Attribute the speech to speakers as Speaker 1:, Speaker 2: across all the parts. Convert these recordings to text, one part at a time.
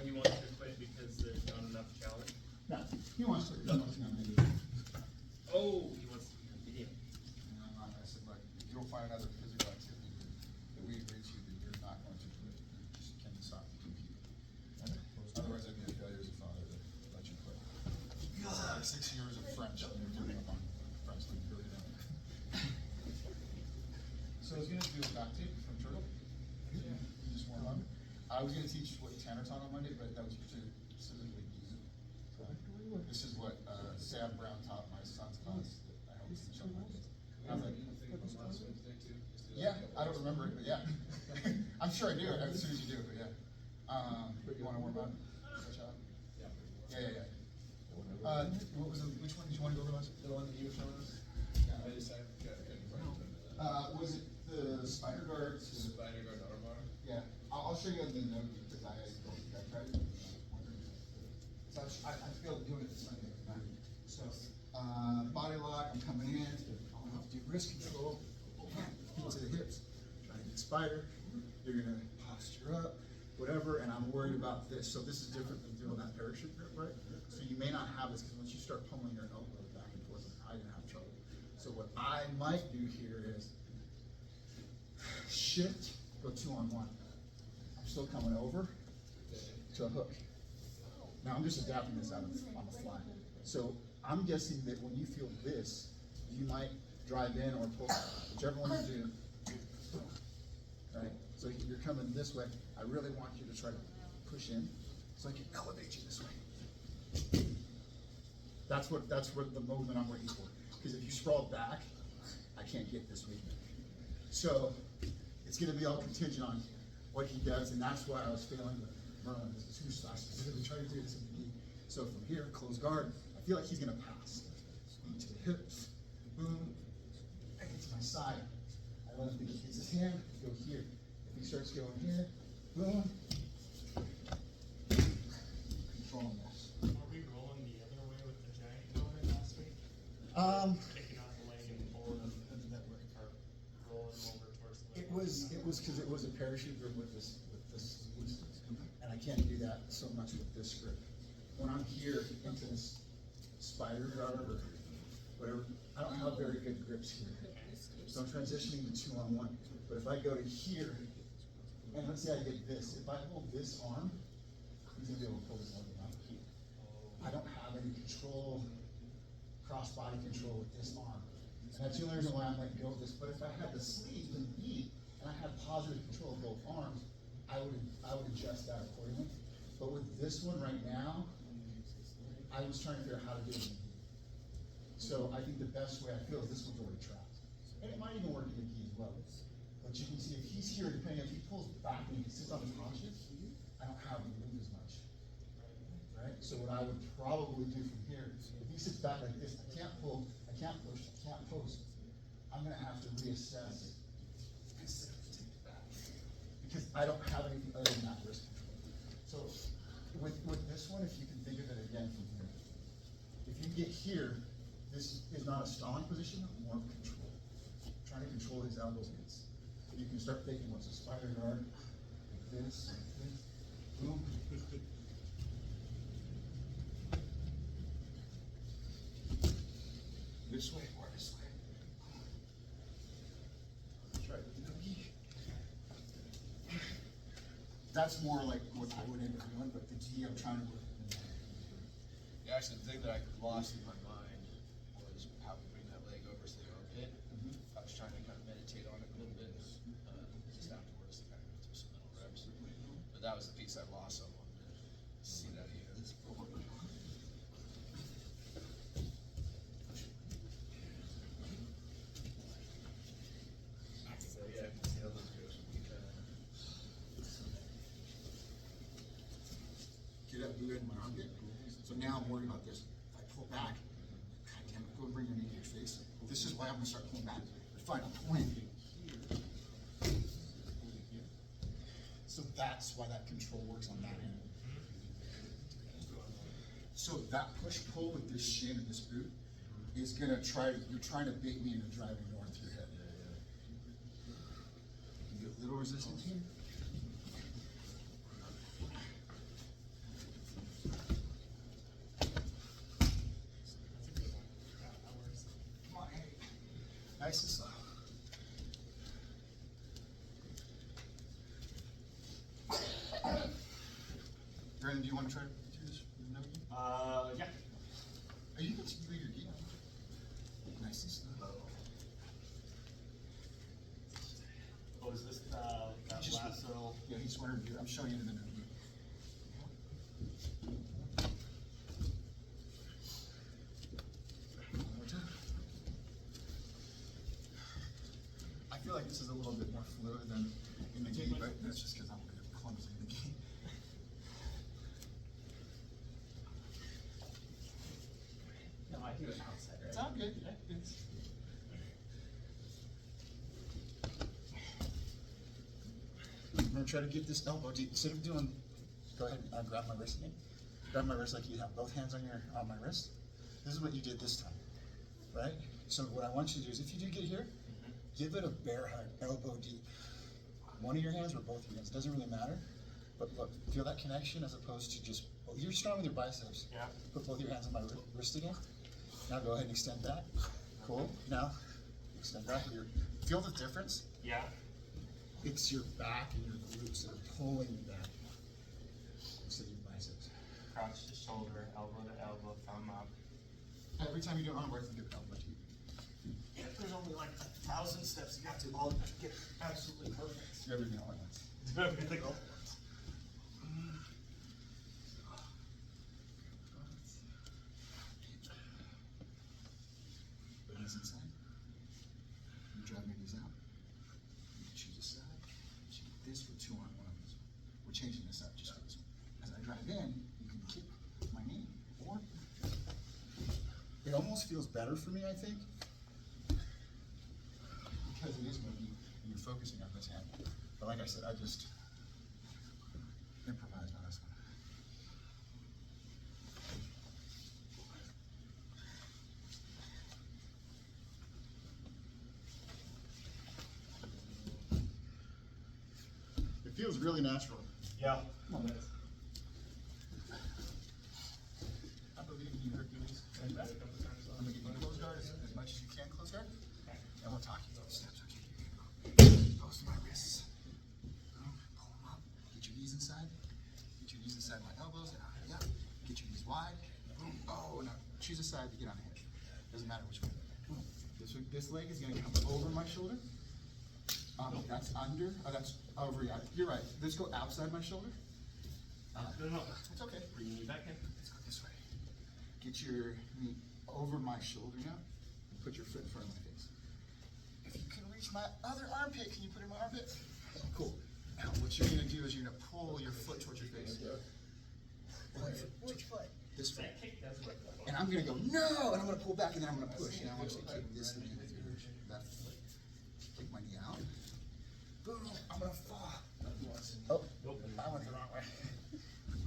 Speaker 1: he wants to quit because there's not enough challenge?
Speaker 2: No, he wants to be on video.
Speaker 1: Oh, he wants to be on video.
Speaker 2: And I said, look, if you'll find another physical activity that we agree to, that you're not going to do it. You just can stop competing. Otherwise, I'd be a failure as a father to let you quit. 6 years of French, and you're giving up on French, like you're really done. So I was gonna do a back tape from Turtle. Yeah. You just warm up. I was gonna teach what Tanner taught on Monday, but that was to specifically use it. This is what Sam Brown taught my son's class that I helped teach on Monday. And I was like, yeah, I don't remember it, but yeah. I'm sure I do it as soon as you do it, but yeah. You wanna warm up? Stretch out? Yeah. What was which one did you want to go over last?
Speaker 3: The one that you were showing us?
Speaker 2: Yeah.
Speaker 3: I decided to get it.
Speaker 2: Was it the spider guards?
Speaker 3: Spider guard armbar?
Speaker 2: Yeah, I'll show you the NoGi because I tried it. So I feel doing it this Sunday. So body lock, I'm coming in. I'm gonna have to do wrist control. To the hips. Try to get spider. You're gonna posture up, whatever. And I'm worried about this. So this is different than doing that parachute grip, right? So you may not have this because once you start pulling your elbow back and forth, I'm gonna have trouble. So what I might do here is shift, go 2-on-1. I'm still coming over to a hook. Now I'm just adapting this on the fly. So I'm guessing that when you feel this, you might drive in or pull, whichever one you do. Right? So you're coming this way. I really want you to try to push in so I can elevate you this way. That's what the movement I'm waiting for. Because if you sprawl back, I can't get this movement. So it's going to be all contingent on what he does, and that's why I was failing with Merlin. I specifically tried to do this in the knee. So from here, close guard. I feel like he's going to pass. Feet to the hips, boom, I get to my side. I let him think he gets his hand, go here. If he starts going here, boom, control this.
Speaker 4: Are we rolling the other way with the giant helmet last week? Kicking off the leg and pulling them, or rolling them over towards the leg?
Speaker 2: It was because it was a parachute grip with this sleeve, and I can't do that so much with this grip. When I'm here into this spider guard or whatever, I don't have very good grips here. So I'm transitioning to 2-on-1. But if I go to here, and let's say I get this, if I hold this arm, he's gonna be able to pull this leg out here. I don't have any control, cross body control with this arm. And that's the only reason why I'm letting go of this. But if I had the sleeve and knee, and I had positive control of both arms, I would adjust that accordingly. But with this one right now, I was trying to figure out how to do it. So I think the best way I feel is this one's already trapped. And it might even work in the gi as well. But you can see if he's here, depending if he pulls back and he sits on his haunches, I don't have him move as much. Right? So what I would probably do from here, if he sits back like this, I can't pull, I can't push, I can't post. I'm gonna have to reassess instead of take it back. Because I don't have anything other than that wrist control. So with this one, if you can think of it again from here, if you get here, this is not a stalling position, more of control. Trying to control his elbows against. You can start thinking what's a spider guard, like this, boom. This way or this way. Try with the NoGi. That's more like what I would end up doing, but the gi I'm trying to work.
Speaker 3: Yeah, actually, the thing that I lost in my mind was how to bring that leg over to the armpit. I was trying to kind of meditate on it a little bit, just afterwards to kind of go through some mental reps. But that was the piece I lost, so I wanted to see that again. So yeah, I can see how those goes when we kind of.
Speaker 2: Get up, do it in my armpit. So now I'm worried about this. If I pull back, God damn it, go bring your knee to your face. This is why I'm gonna start pulling back. But fine, I'm pulling. So that's why that control works on that end. So that push-pull with this shin and this boot is gonna you're trying to bait me into driving north through your head. You get a little resistance here. then do you wanna try to do this with NoGi?
Speaker 4: Yeah.
Speaker 2: Are you gonna read your gi? Nice and slow.
Speaker 4: Oh, is this, that
Speaker 2: Just-
Speaker 4: lasso?
Speaker 2: Yeah, he's wearing, I'm showing you the NoGi. One more time. I feel like this is a little bit more fluid than in the gi, but that's just because I'm really clumsy in the gi.
Speaker 4: No, I do it outside, right?
Speaker 2: It's all good. It's... I'm gonna try to get this elbow deep. Instead of doing, go ahead and grab my wrist again. Grab my wrist like you have both hands on my wrist. This is what you did this time, right? So what I want you to do is, if you do get here, give it a bear hug, elbow deep. One of your hands or both of your hands, doesn't really matter. But look, feel that connection as opposed to just, oh, you're strong with your biceps.
Speaker 4: Yeah.
Speaker 2: Put both your hands on my wrist again. Now go ahead and extend back. Cool. Now, extend back. Feel the difference?
Speaker 4: Yeah.
Speaker 2: It's your back and your glutes that are pulling you back instead of your biceps.
Speaker 4: Crouch to shoulder, elbow to elbow, thumb up.
Speaker 2: Every time you do arm work, you give an elbow to you.
Speaker 4: If there's only like 1,000 steps, you got to all get absolutely perfect.
Speaker 2: Do everything all at once.
Speaker 4: Do everything all at once.
Speaker 2: Hands inside. You drive your knees out. You choose a side. You get this for 2 on 1 on this one. We're changing this up just for this one. As I drive in, you can kick my knee. Or it almost feels better for me, I think. Because it is moving and you're focusing on this hand. But like I said, I just improvised on this one. It feels really natural.
Speaker 4: Yeah.
Speaker 2: Come on, guys. I believe in you, Hercules. I'm gonna give you close guard as much as you can, close guard. And we'll talk about the steps, okay? Close to my wrists. Boom, pull them up. Get your knees inside. Get your knees inside my elbows. Yeah. Get your knees wide. Boom. Oh, now choose a side to get on the hip. Doesn't matter which one. Boom. This leg is gonna come over my shoulder. That's under, that's over, yeah, you're right. Let's go outside my shoulder.
Speaker 4: No.
Speaker 2: It's okay.
Speaker 4: Bring your knee back in.
Speaker 2: Let's go this way. Get your knee over my shoulder now, and put your foot in front of my face. If you can reach my other armpit, can you put it in my armpit? Cool. Now what you're gonna do is you're gonna pull your foot towards your face. Which foot? This foot.
Speaker 4: That kick does work.
Speaker 2: And I'm gonna go, no, and I'm gonna pull back and then I'm gonna push. And I want you to kick this knee with your left foot. Kick my knee out. Boom, I'm gonna fall. Oh, I went the wrong way.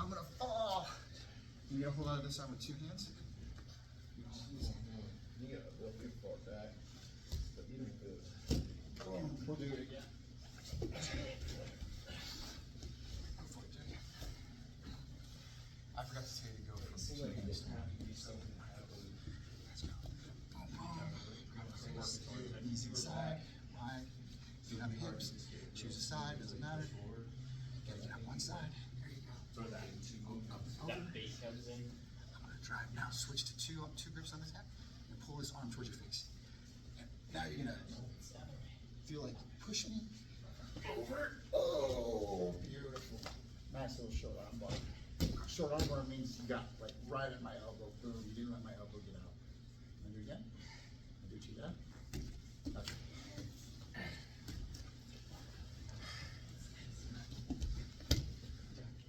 Speaker 2: I'm gonna fall. You're gonna hold on to this arm with 2 hands. Boom, we'll do it again. I forgot to tell you to go from 2 hands to 1. Let's go. Boom, boom. Knees inside, wide, feet on the hips. Choose a side, doesn't matter. Gotta get on one side. There you go.
Speaker 4: So that,
Speaker 2: Up and over.
Speaker 4: that base comes in.
Speaker 2: I'm gonna drive now. Switch to two grips on this hand and pull this arm towards your face. And now you're gonna feel like pushing over. Oh, beautiful. Nice little short arm bar. Short arm bar means you got like right at my elbow. Boom, you didn't let my elbow get out. And do it again. And do 2 that. Okay.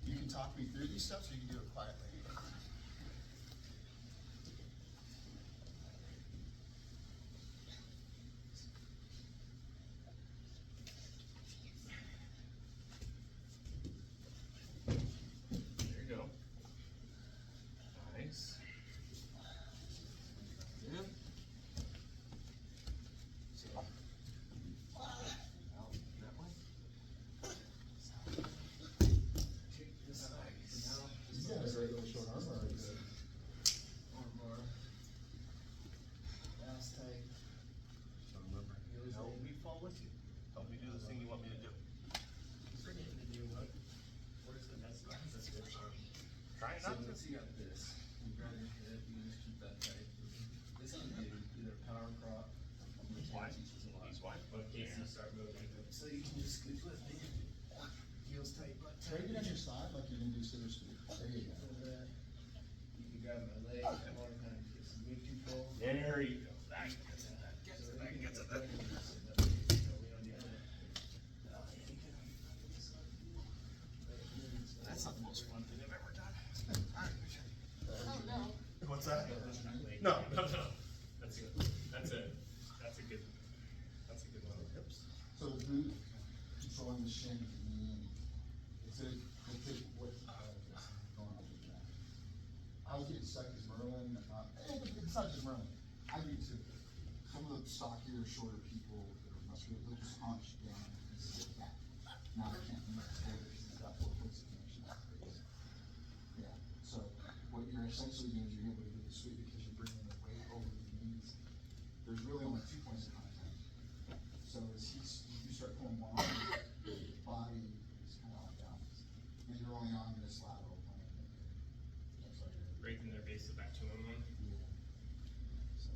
Speaker 2: You can talk me through these steps or you can do it quietly.
Speaker 4: There you go. Nice. Good. Out that way.
Speaker 2: You got a regular
Speaker 1: No, that's good, that's a good one.
Speaker 2: So the boot, controlling the shin, it's what, going on with that. I was getting stuck as Merlin, it's not just Merlin, I do too. Some of the stockier, shorter people that are muscular, they'll just hunch down and sit back. Now I can't move forward because it's got 4 foot connection. Yeah, so what you're essentially doing is you're able to do the sweep because you're bringing the weight over the knees. There's really only 2 points of contact. So as you start pulling one on, your body is kind of off balance. And you're only on this lateral plane. That's like
Speaker 1: Right in their base of back to them.
Speaker 2: yeah. So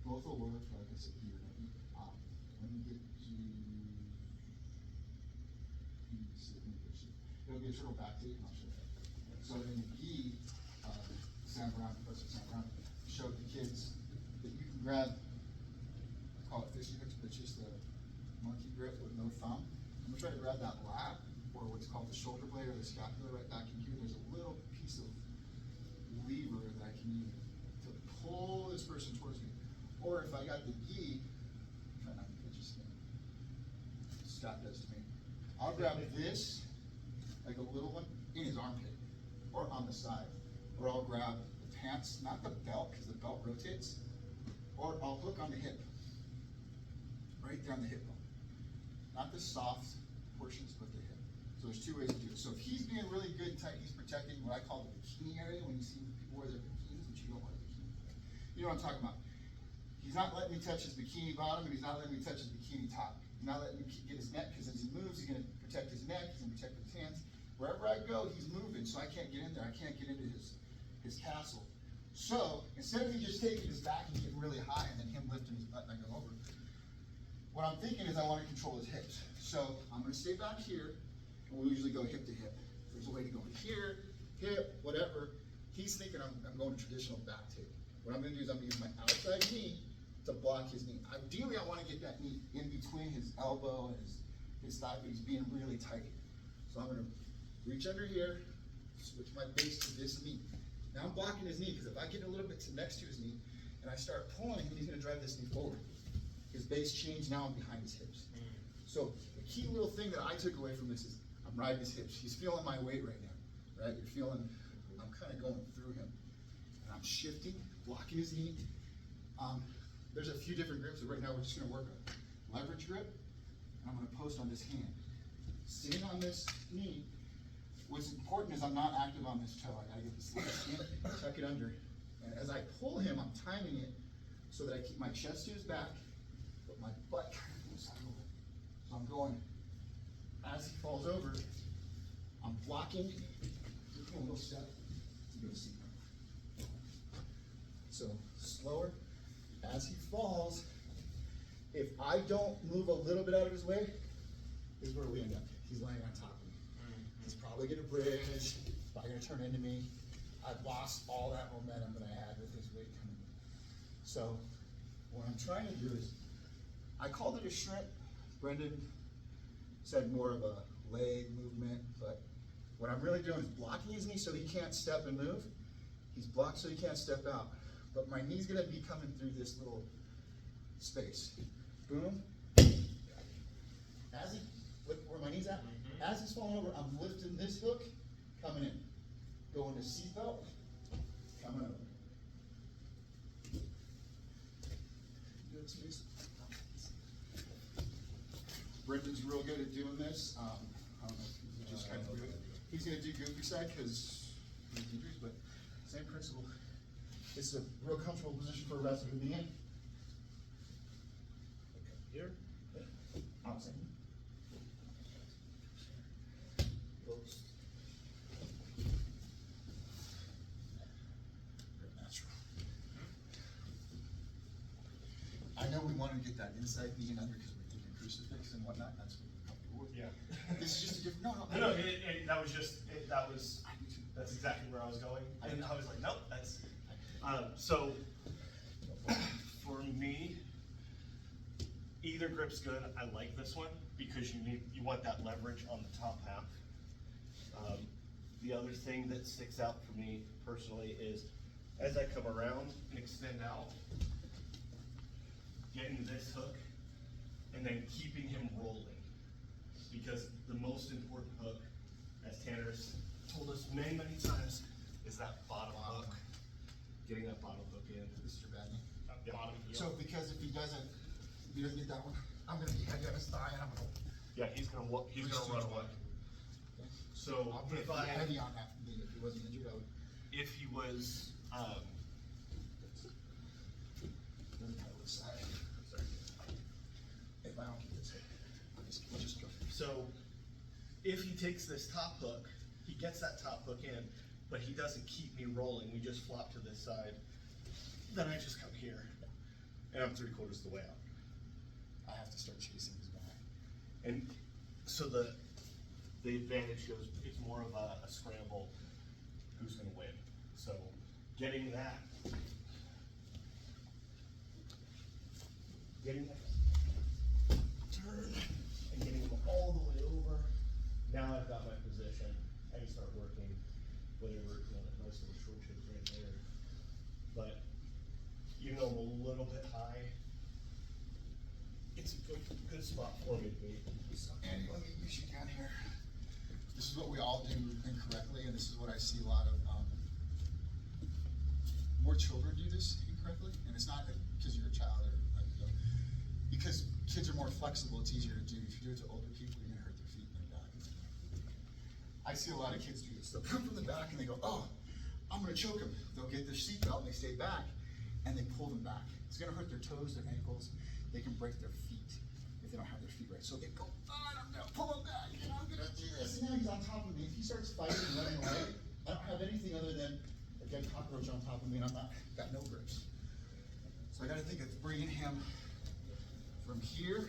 Speaker 2: both will work, like I said here. When you get to it'll be a turtle back take, and I'll show you. So in the gi, Sam Brown, Professor Sam Brown, showed the kids that you can grab, I call it fishing hooks, but it's just a monkey grip with no thumb. I'm gonna try to grab that lat, or what's called the shoulder blade or the scapula right back in here. There's a little piece of lever that I can use to pull this person towards me. Or if I got the gi, try not to pitch your skin. Scott does to me. I'll grab this, like a little one, in his armpit, or on the side. Or I'll grab the pants, not the belt, because the belt rotates, or I'll hook on the hip, right there on the hip bone. Not the soft portions, but the hip. So there's 2 ways to do it. So if he's being really good and tight, he's protecting what I call the bikini area, when you see people wear their bikinis, which you don't wear a bikini. You know what I'm talking about. He's not letting me touch his bikini bottom, and he's not letting me touch his bikini top. He's not letting me get his neck, because as he moves, he's gonna protect his neck, he's gonna protect his hands. Wherever I go, he's moving, so I can't get in there, I can't get into his castle. So, instead of me just taking his back and getting really high, and then him lifting his butt and I go over, what I'm thinking is I wanna control his hips. So, I'm gonna stay back here, and we'll usually go hip to hip. There's a way to go here, hip, whatever. He's thinking I'm going traditional back take. What I'm gonna do is I'm gonna use my outside knee to block his knee. Ideally, I wanna get that knee in between his elbow and his thigh, but he's being really tight. So I'm gonna reach under here, switch my base to this knee. Now I'm blocking his knee, because if I get a little bit next to his knee, and I start pulling him, he's gonna drive this knee forward. His base changed, now I'm behind his hips. So the key little thing that I took away from this is I'm riding his hips. He's feeling my weight right now, right? You're feeling, I'm kind of going through him. And I'm shifting, blocking his knee. There's a few different grips, but right now we're just gonna work on leverage grip, and I'm gonna post on this hand. Sitting on this knee, what's important is I'm not active on this toe. I gotta get this skin, tuck it under. And as I pull him, I'm timing it so that I keep my chest to his back, but my butt kind of moves over. So I'm going, as he falls over, I'm blocking, taking a little step to go see him. So slower, as he falls, if I don't move a little bit out of his way, this is where we end up. He's laying on top of me. He's probably gonna bridge, probably gonna turn into me. I've lost all that momentum that I had with his weight coming in. So what I'm trying to do is, I called it a shrimp. Brendan said more of a leg movement, but what I'm really doing is blocking his knee so he can't step and move. He's blocked so he can't step out. But my knee's gonna be coming through this little space. Boom. As he, look where my knee's at. As he's falling over, I'm lifting this hook, coming in. Going to seatbelt, coming over. Good, please. Brendan's real good at doing this. I don't know if he just kind of do it. He's gonna do goofy side because he's injuries, but same principle. It's a real comfortable position for a wrestler to be in.
Speaker 1: Here?
Speaker 2: Outside. Post. Very natural. I know we wanted to get that inside knee and under because we're thinking crucifix and whatnot. That's what we're comfortable with.
Speaker 4: Yeah.
Speaker 2: This is just a different. No.
Speaker 4: No, that's exactly where I was going, and I was like, nope, that's, so, for me, either grip's good. I like this one, because you want that leverage on the top half. The other thing that sticks out for me personally is, as I come around and extend out, getting this hook, and then keeping him rolling. Because the most important hook, as Tanner's told us many, many times, is that bottom hook. Getting that bottom hook in.
Speaker 2: This is your bad knee.
Speaker 4: Yeah.
Speaker 1: Bottom heel.
Speaker 2: So because if he doesn't get that one, I'm gonna be heavy on his thigh and I'm gonna.
Speaker 4: Yeah, he's gonna run away. So
Speaker 2: I'll put
Speaker 4: if I,
Speaker 2: heavy on that knee. If he wasn't injured, I would.
Speaker 4: if he was,
Speaker 2: Doesn't matter which side. If I don't get this hit, we'll just go.
Speaker 4: so if he takes this top hook, he gets that top hook in, but he doesn't keep me rolling, we just flop to this side, then I just come here, and I'm 3/4 the way out.
Speaker 2: I have to start chasing his back.
Speaker 4: And so the advantage goes, it's more of a scramble, who's gonna win. So getting that turn and getting him all the way over, now I've got my position, I can start working whatever, nice little short chip right there. But even though I'm a little bit high, it's a good spot for me to be.
Speaker 2: So Andy, let me use you down here. This is what we all do incorrectly, and this is what I see a lot of, more children do this incorrectly, and it's not because you're a child or, because kids are more flexible, it's easier to do. If you do it to older people, you're gonna hurt their feet and their back. I see a lot of kids do this. They'll come from the back and they go, oh, I'm gonna choke them. They'll get their seatbelt and they stay back, and they pull them back. It's gonna hurt their toes, their ankles. They can break their feet if they don't have their feet right. So they go, oh, I'm gonna pull him back, and I'm gonna do this. And now he's on top of me. If he starts fighting and running away, I don't have anything other than a dead cockroach on top of me, and I'm not, got no grips. So I gotta think of bringing him from here.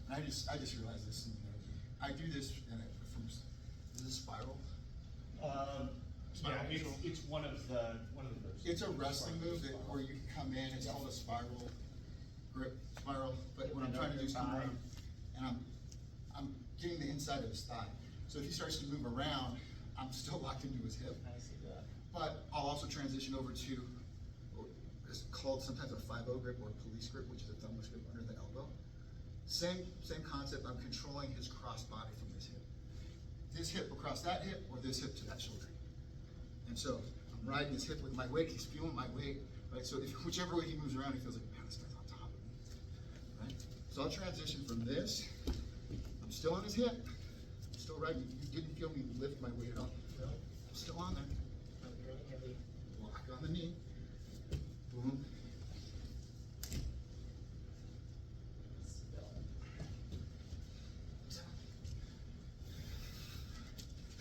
Speaker 2: And I just realized this in NoGi. I do this from, is this spiral?
Speaker 1: Yeah, it's one of the moves.
Speaker 2: It's a wrestling move that, where you can come in, it's called a spiral grip, spiral, but what I'm trying to do is come around, and I'm getting the inside of his thigh. So if he starts to move around, I'm still locked into his hip.
Speaker 1: I see that.
Speaker 2: But I'll also transition over to, it's called sometimes a 5-0 grip or a police grip, which is a thumbless grip under the elbow. Same concept, I'm controlling his cross body from this hip. This hip across that hip, or this hip to that shoulder. And so I'm riding his hip with my weight, he's feeling my weight, right? So if, whichever way he moves around, he feels like, man, this guy's on top of me, right? So I'll transition from this, I'm still on his hip, I'm still riding, you didn't feel me lift my weight at all.
Speaker 1: No.
Speaker 2: I'm still on there.
Speaker 1: Not really heavy.
Speaker 2: Lock on the knee, boom.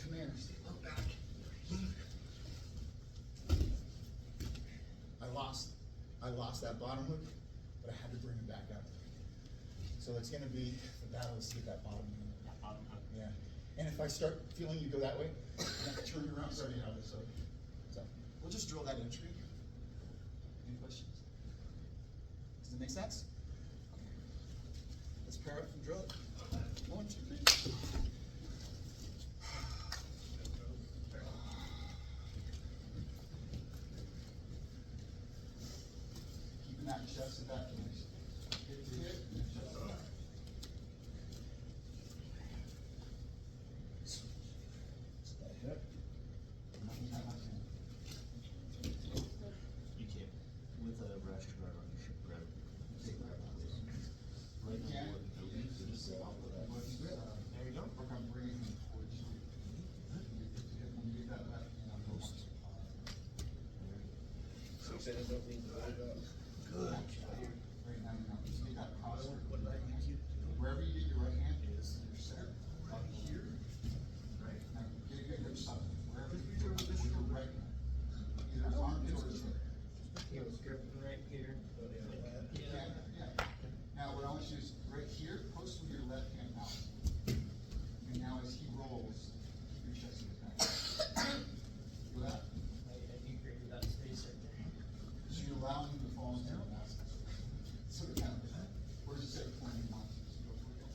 Speaker 2: Come here, stay low back. I lost that bottom hook, but I had to bring it back up. So it's gonna be, the battle is to get that bottom hook.
Speaker 1: That bottom hook.
Speaker 2: Yeah, and if I start feeling you go that way, I have to turn you around, so you have this hook. So, we'll just drill that entry. Any questions? Does it make sense? Okay. Let's pair up and drill it. 1, 2, 3. Keeping that chest and back. Hip to hip, and then chest to back. That hip. Nothing that much in.
Speaker 3: You can't, with a rash guard on, you should grab it.
Speaker 2: Take that out.
Speaker 3: Right
Speaker 2: You
Speaker 3: now,
Speaker 2: can't.
Speaker 3: There you go.
Speaker 2: We're gonna bring him towards you. When you get that left hand, I'll go on some pause.
Speaker 3: So you said I don't need to hold up.
Speaker 2: Good. Right now, you know, just get that cross. Wherever you get your right hand is your center. Up here. Right. Now, get a good grip stop. Wherever you go with your right hand. Either his armpit or his hip.
Speaker 1: He was gripping right here.
Speaker 2: Yeah, yeah. Now, what I want you to do is right here, post with your left hand out. And now as he rolls, keep your chest in his back. Feel that?
Speaker 1: I agree with that space right there.
Speaker 2: So you allow him to fall into the basket. So the kind of, where does it say pointing on? So go for it.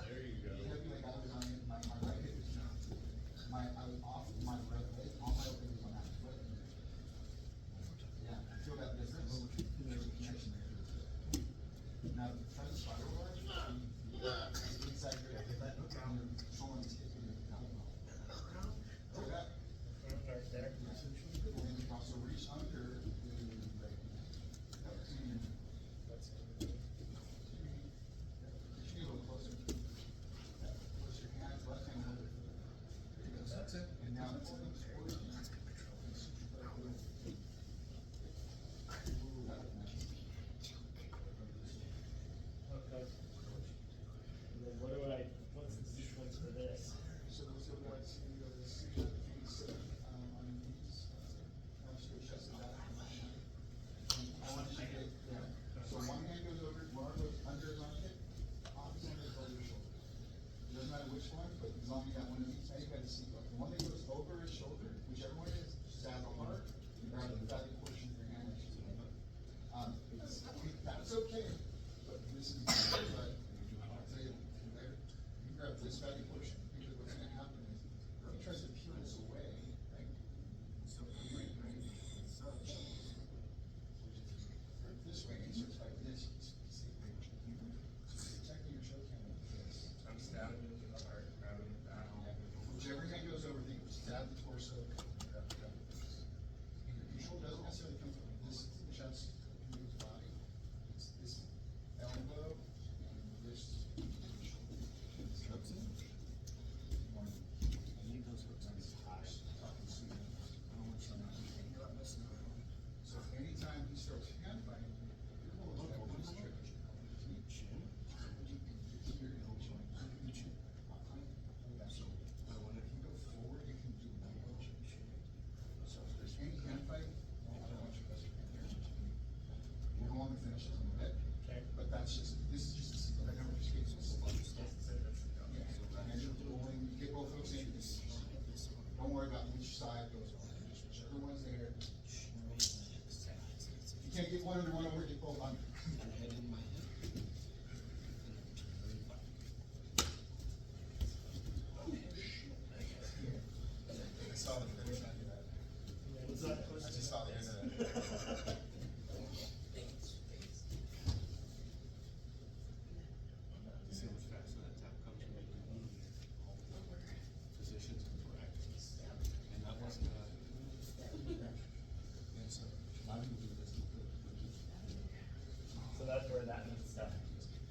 Speaker 3: There you go.
Speaker 2: Heavy like I was on my right hip is down. I was off my right leg, all my leg was on that foot, and Now, try the spiral bar. Inside here, that down your shoulder is hitting your elbow. See that?
Speaker 1: Right there.
Speaker 2: And then you also reach under the leg.
Speaker 1: That's
Speaker 2: Push me a little closer. Push your hands, left hand over. There you go. That's it. And now pull them forward.
Speaker 1: okay. And then what's the sequence for this?
Speaker 2: So those are what you go to sit on your knees. Now switch us back. I want you to get, yeah. So one hand goes over, one goes under his armpit, opposite hand goes over your shoulder. It doesn't matter which one, but as long as you got one of these, now you got to see, the one that goes over his shoulder, whichever one it is, stab the heart, you grab the fatty portion of your hand. That's okay, but this is, but I'll tell you later, you grab this fatty portion, because what's gonna happen is, he tries to peel this away, right? So, right, this way, he starts like this, he's protecting your choke hand like this.
Speaker 3: I'm stabbing it with the heart, grabbing it back.
Speaker 2: Whichever hand goes over, think, stab the torso, grab it up. Your control doesn't necessarily come from this chest, from his body. It's this elbow and this shoulder. Hooks in. I need those hooks on his thighs. I don't want you to. So anytime he starts hand fighting, you're going to look at this trick. Chin. Here, you'll join. Chin. So, when he go forward, you can do elbow. So if there's any hand fight, I don't want you guys to be here. We're going to finish it in a bit.
Speaker 1: Okay.
Speaker 2: But that's just, this is just a secret. I never just gave you this. Yeah, and you're pulling, you get both hooks in. Don't worry about which side goes on. Just whichever one's there. You can't get one under, one over, get both under. I saw the finish after that.
Speaker 1: What's that?
Speaker 2: I just saw the end of that.
Speaker 3: See how much faster that tap comes from making positions correct. And that wasn't
Speaker 2: And so, a lot of people do this.
Speaker 1: So that's where that needs to,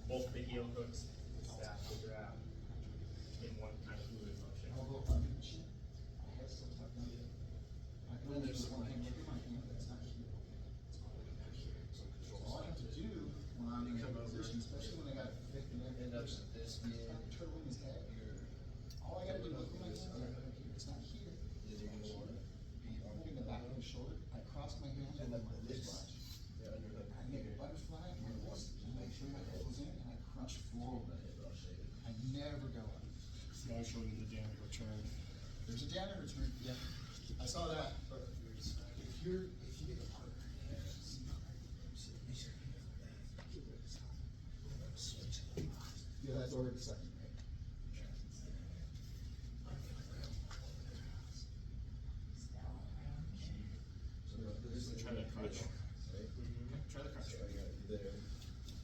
Speaker 1: both the heel hooks, staff will grab in one kind of fluid motion.
Speaker 2: Elbow under the chin. I have some tucked under. I can only do one hand, look at my hand, that's not here. So all I have to do when I'm in that position, especially when I got a thick neck,
Speaker 3: end up with this being
Speaker 2: I'm turtling his head. All I gotta do is look at my hand, it's not here. I'm holding the back of his shoulder, I cross my hands over my wrist watch. I make a butterfly, and I make sure my head goes in, and I crunch forward. I never go up.
Speaker 1: See, I showed you the down return.
Speaker 2: There's a janitor turn, yeah, I saw that, but if you get a partner. Yeah, that's already second, right? So this is.
Speaker 3: try to crunch. Try to crunch.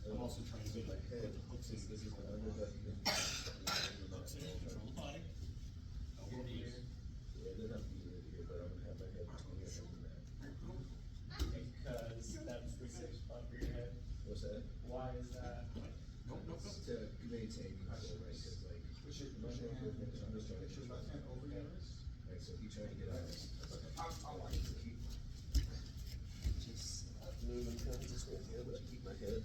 Speaker 3: I'm also trying to get like hooks in visible. Hooks in, control the body. Elbow to ear.
Speaker 1: Because that's the sixth spot for your head.
Speaker 5: What's that?
Speaker 1: Why is that?
Speaker 3: Nope, nope, nope.
Speaker 5: To maintain control, right? Cause like,
Speaker 2: Push your left hand over your wrist.
Speaker 5: like, so he tried to get out.
Speaker 2: I'll watch you keep.
Speaker 5: Just moving kind of this way here, but I keep my head.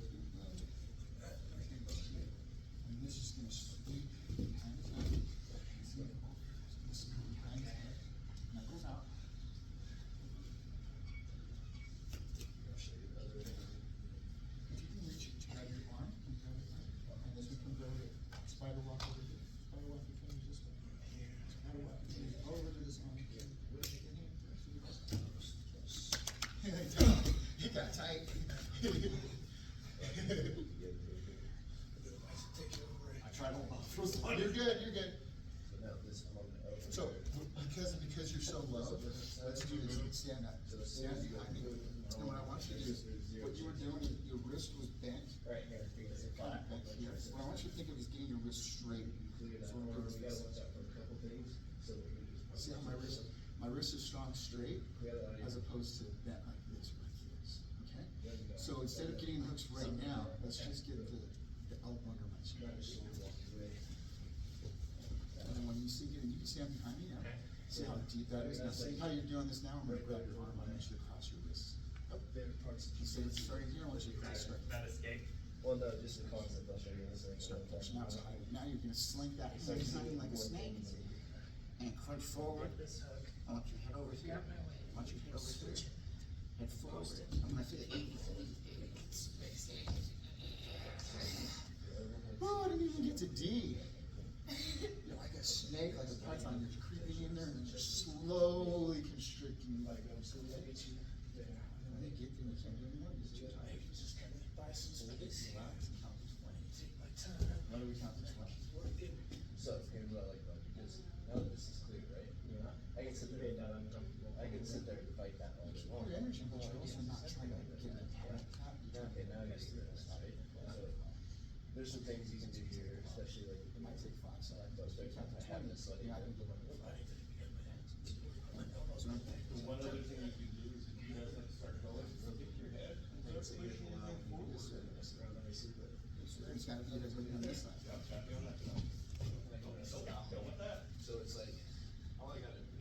Speaker 2: And this is gonna sweep behind his head. This is behind his head. Knuckles out.
Speaker 5: I'll show you the other hand.
Speaker 2: If you can reach it, grab your arm, and grab it right. And this becomes over here. Spider walk over here. Spider walk your fingers this way. Spider walk your fingers over to this arm. It got tight. I tried to hold off for a second. You're good, you're good.
Speaker 5: So now this, I'm on the elbow.
Speaker 2: So, because you're so low, let's do this, stand up. So stand behind me. And what I want you to do is, what you were doing, is your wrist was bent,
Speaker 5: Right here, because it's
Speaker 2: kind of bent here. What I want you to think of is getting your wrist straight. So I'm gonna put
Speaker 5: We gotta
Speaker 2: this-
Speaker 5: watch out for a couple things, so that we just.
Speaker 2: See how my wrist is strong straight, as opposed to bent like this right here, okay? So instead of getting the hooks right now, let's just get the elbow under my chin. And then when you see it, you can stand behind me now. See how deep that is? Now see how you're doing this now? I'm gonna grab your arm, I want you to cross your wrist. You say it's starting here, I want you to cross right.
Speaker 1: That escape.
Speaker 5: Well, no, just the concept, I'll show you in a second.
Speaker 2: Start pushing out, so now you're gonna slink that hand behind you like a snake and crunch forward. I want your head over here. I want your head over here. Head forward. I'm gonna feel it. Oh, I didn't even get to D. You're like a snake, like a python. You're creeping in there and you're slowly constricting. Like, so when they get you there, and when they get there, you can't do anymore. You just kind of buy some space. Relax and count to 20. Take my time. Why do we count to 20?
Speaker 5: So, here's what I like about it, because now that this is clear, right? Yeah. I can sit there, I can sit there and fight that all day long.
Speaker 2: Your energy, but you're also not trying to get an attack.
Speaker 5: Okay, now I see this, right? So, there's some things you can do here, especially like.
Speaker 2: It might take 5 seconds.
Speaker 5: I have this, so I
Speaker 2: Yeah, I can
Speaker 5: can.
Speaker 2: do it. So,
Speaker 6: One other thing you can do is if you guys have to start going, rotate your head.
Speaker 2: Yes, sir. It's gotta be, you guys looking on this side.
Speaker 5: So it's like, all I gotta do,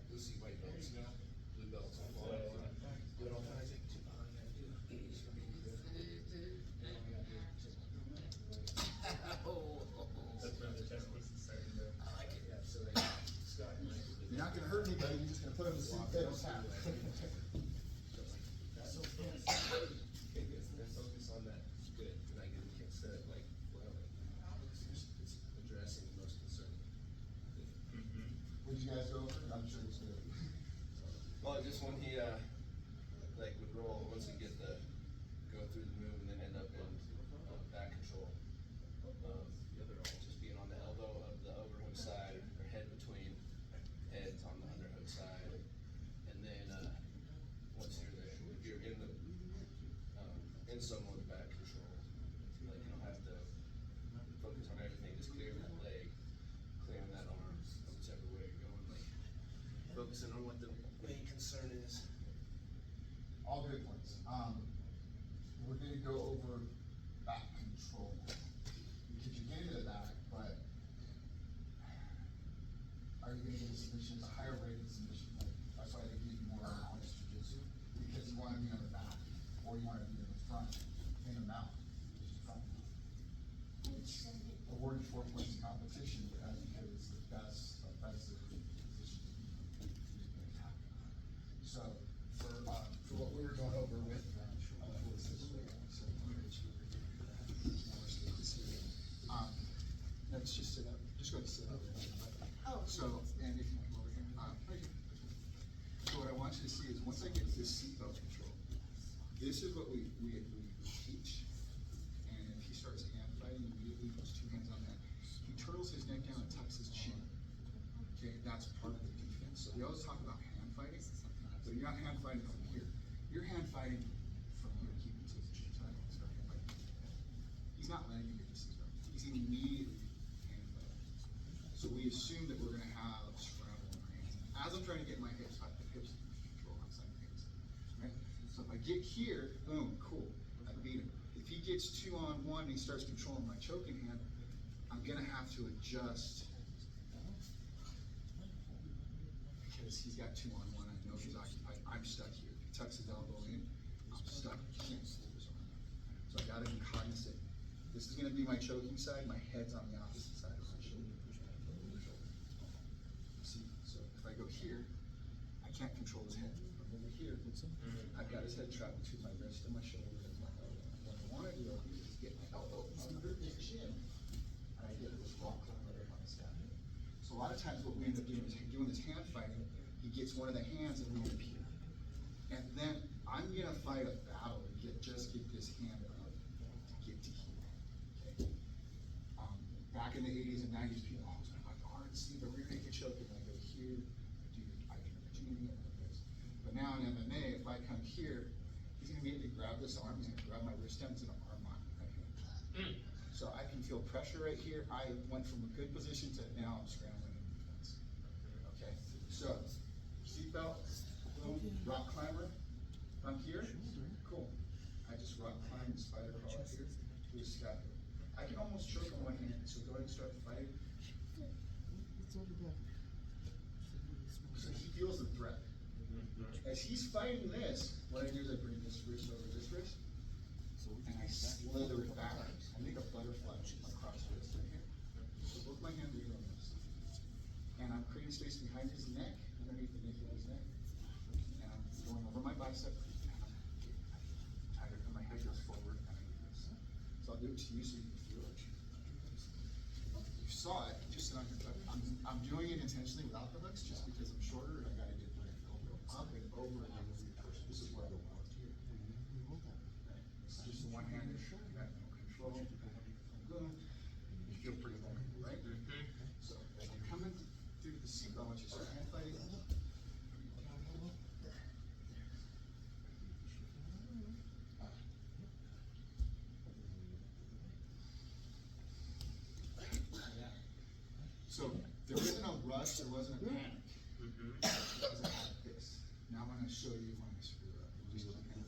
Speaker 5: you'll see white belts, blue belts, do it all kinds of things. All I gotta do is from here. And all I gotta do is just.
Speaker 1: That's where the chest piece is starting to.
Speaker 5: I like it, yeah, so like, Scott,
Speaker 2: You're not gonna hurt anybody, you're just gonna put them to sleep, they don't have.
Speaker 5: Then focus on that, good, and I can, instead of like, flailing, it's addressing the most concerning thing.
Speaker 2: What did you guys go over? I'm sure it's good.
Speaker 5: Well, just when he, like would roll, once he get go through the move and then end up in, back control. Just being on the elbow of the overhook side, or head between heads on the underhook side. And then, once you're there, if you're in the, in someone's back control, like you don't have to focus on everything, just clearing that leg, clearing that arm, whichever way you're going, like focusing on what the main concern is.
Speaker 2: All good points. We're gonna go over back control now. Because you're getting to the back, but are you gonna get a submission, a higher rated submission? That's why they give you more honest jujitsu, because you wanna be on the back, or you wanna be in the front, in the mouth, which is front. Awarded 4 points in competition, because it's the best offensive position to be attacking. So, for what we were going over with, let's just sit up, just go ahead and sit up.
Speaker 7: Oh.
Speaker 2: So, and if you come over here, right here. So what I want you to see is, once I get to this seatbelt control, this is what we teach. And if he starts hand fighting, immediately puts 2 hands on that. He turtles his neck down and tucks his chin. Okay, that's part of the defense. So we always talk about hand fighting, but you're not hand fighting from here. You're hand fighting from here, keeping to his chin. So I don't start hand fighting. He's not letting you get this seatbelt. He's immediately hand fighting. So we assume that we're gonna have scramble in our hands. As I'm trying to get my hips, I put hips control outside my hips. Right? So if I get here, boom, cool, I beat him. If he gets 2-on-1 and he starts controlling my choking hand, I'm gonna have to adjust. Because he's got 2-on-1, I know he's occupied, I'm stuck here. If he tucks his elbow in, I'm stuck, I can't pull his arm out. So I gotta be cognizant. This is gonna be my choking side, my head's on the opposite side of my shoulder. See, so if I go here, I can't control his head. If I'm over here, I've got his head trapped between my wrist and my shoulder and my elbow. What I wanna do is get my elbow under his chin, and I get this rock right on his head. So a lot of times what we end up doing is doing this hand fighting, he gets one of the hands and we end up here. And then I'm gonna fight a battle and just get this hand up to get to here. Okay? Back in the 80s and 90s, people always went like RNC, the rear naked choke, and I go here, I can do it like this. But now in MMA, if I come here grab this arm, he's gonna grab my wrist down, it's an arm lock right here. So I can feel pressure right here. I went from a good position to now I'm scrambling in defense. Okay, so seatbelt, boom, rock climber. If I'm here, cool. I just rock climb the spider crawl up here to his scapula. I can almost choke on one hand, so go ahead and start fighting. So he feels the threat. As he's fighting this, what I do is I bring this wrist over this wrist, and I slither it back. I make a butterfly across the wrist right here. So both my hands are doing this. And I'm creating space behind his neck, underneath the nape of his neck. And I'm going over my bicep, and I'm tighter, and my head goes forward, and I do this. So I'll do it to you so you can feel it. You saw it, just sit on your foot. I'm doing it intentionally without the hooks, just because I'm shorter and I gotta get my elbow up and over and over the person. This is where I go out here. Right? It's just the one handed, you got no control. Boom. You feel pretty vulnerable, right? So as you come in through the seatbelt, once you start hand fighting, so there wasn't a rush, there wasn't a panic. Because I had this. Now I'm gonna show you when I screw up. Just look at it.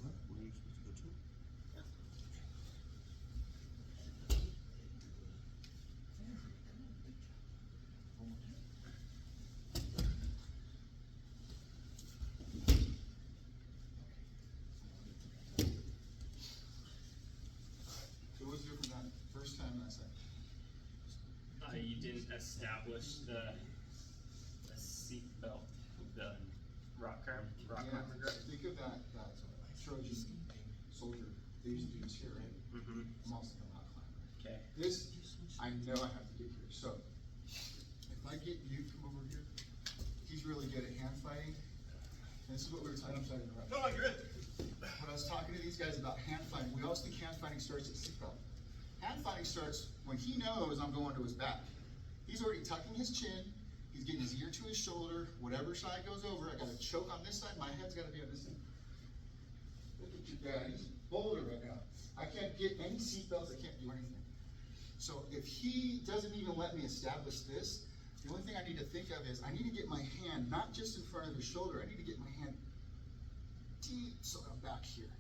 Speaker 2: So what's different that first time and that second?
Speaker 1: You didn't establish the seat belt, the rock climber grip.
Speaker 2: Think of that Trojan soldier. They used to do this here, right? I'm also a rock climber.
Speaker 1: Okay.
Speaker 2: This, I know I have to get here. So, if I get you come over here, he's really good at hand fighting. And this is what we were talking about.
Speaker 4: No, you're good.
Speaker 2: When I was talking to these guys about hand fighting, we always think hand fighting starts at seatbelt. Hand fighting starts when he knows I'm going to his back. He's already tucking his chin. He's getting his ear to his shoulder. Whatever side goes over, I gotta choke on this side. My head's gotta be on this side. Look at your dad. He's bolder right now. I can't get any seatbelts. I can't do anything. So if he doesn't even let me establish this, the only thing I need to think of is I need to get my hand not just in front of his shoulder. I need to get my hand deep so I'm back here.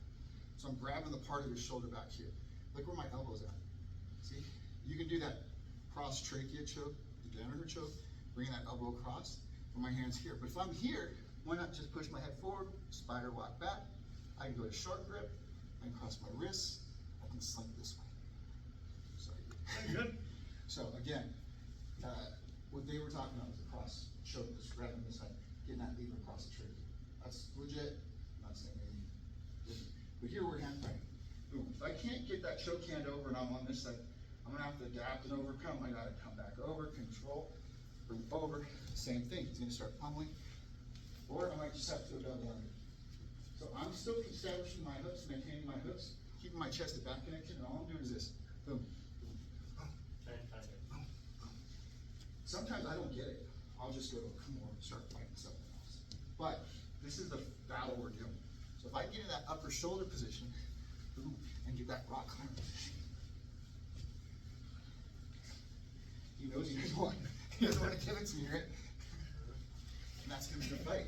Speaker 2: So I'm grabbing the part of his shoulder back here. Look where my elbow's at. See? You can do that cross trachea choke, the Danaher choke, bringing that elbow across, and my hand's here. But if I'm here, why not just push my head forward, spider walk back. I can go to short grip, I can cross my wrists, I can slink this way. Sorry.
Speaker 4: Good.
Speaker 2: So again, what they were talking about was a cross choke, just grabbing this side, getting that lever across the trachea. That's legit, I'm not saying anything different. But here we're hand fighting. Boom. If I can't get that choke hand over and I'm on this side, I'm gonna have to adapt and overcome. I gotta come back over, control, bring over, same thing. He's gonna start pummeling, or I might just have to go double under. So I'm still establishing my hooks, maintaining my hooks, keeping my chest to back connection, and all I'm doing is this. Boom. Sometimes I don't get it. I'll just go, come on, start fighting something else. But this is the battle we're doing. So if I get in that upper shoulder position, boom, and get that rock climber position. He knows he doesn't want to give it to me, right? And that's gonna be the fight.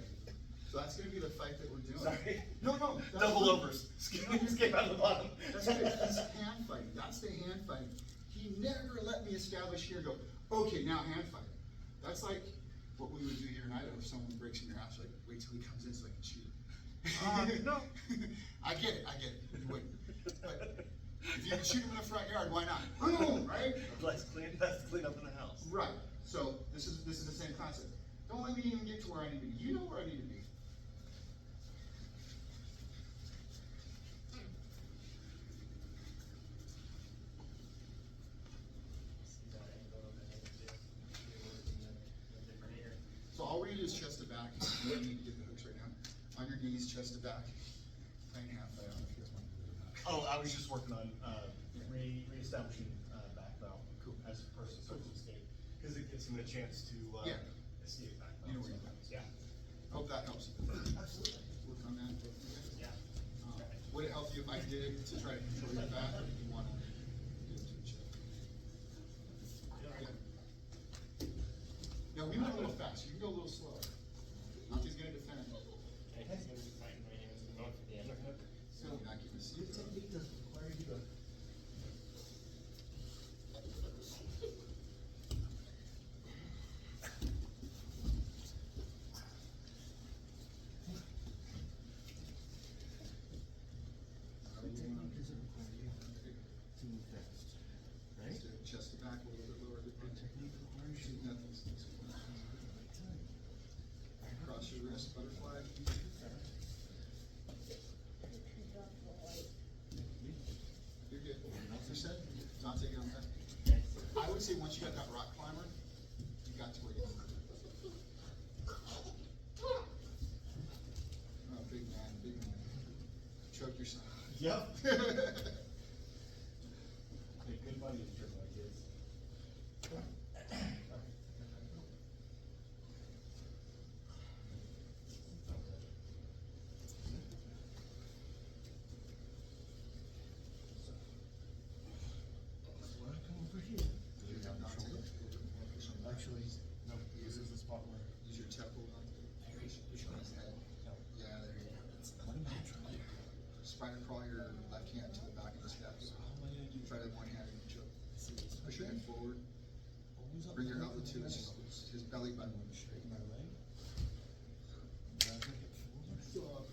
Speaker 2: So that's gonna be the fight that we're doing.
Speaker 4: Sorry.
Speaker 2: No.
Speaker 4: Double overs. Just came out of the bottom.
Speaker 2: That's good. He's hand fighting. That's the hand fighting. He never let me establish here and go, okay, now hand fighting. That's like what we would do here in Idaho if someone breaks in your house, like, wait till he comes in so I can shoot him.
Speaker 4: No.
Speaker 2: I get it. You wouldn't. But if you can shoot him in the front yard, why not? Boom, right?
Speaker 4: Let's clean up in the house.
Speaker 2: Right. So this is the same concept. Don't let me even get to where I need to be. You know where I need to be. So all we do is chest to back. You don't need to get the hooks right now. On your knees, chest to back. Playing half. I don't know if you guys want to do that.
Speaker 4: Oh, I was just working on reestablishing back valve.
Speaker 2: Cool.
Speaker 4: As a person starts to escape, because it gives him a chance to
Speaker 2: Yeah.
Speaker 4: escape back
Speaker 2: You know
Speaker 4: valve.
Speaker 2: where you're going.
Speaker 4: Yeah.
Speaker 2: Hope that helps. Absolutely. Work on that.
Speaker 1: Yeah.
Speaker 2: Would it help you if I I did to try to control your back, but you want to get into a check. Yeah. Now, we went a little fast, you can go a little slower. Monty's gonna defend.
Speaker 1: Okay, he's gonna be fighting my hands and going for the underhook.
Speaker 2: So you're not getting a seat.
Speaker 6: technique does require you to. Technique doesn't require you to move fast, right?
Speaker 2: Chest to back a little bit lower.
Speaker 6: Technique requires you to
Speaker 2: Nothing. Cross your wrist, butterfly. You're good. You said, not taking on that. I would say once you got that rock climber, you got to where you want. Oh, big man, big man. Choke yourself.
Speaker 4: Yep.
Speaker 6: Hey, good buddy is trick like this. Wanna come over here?
Speaker 2: You have not taken.
Speaker 6: Actually, no, this is the spot where.
Speaker 2: Use your temple. Push on his head. Yeah, there you go.
Speaker 6: Let him try.
Speaker 2: Spider crawl your left hand to the back of his head.
Speaker 6: So how am I gonna do?
Speaker 2: Try that one hand and choke. Push your
Speaker 6: Okay.
Speaker 2: head forward.
Speaker 6: Always up
Speaker 2: Bring your
Speaker 6: and
Speaker 2: elbow to his belly button.
Speaker 6: Straighten my leg. Drag my hip forward.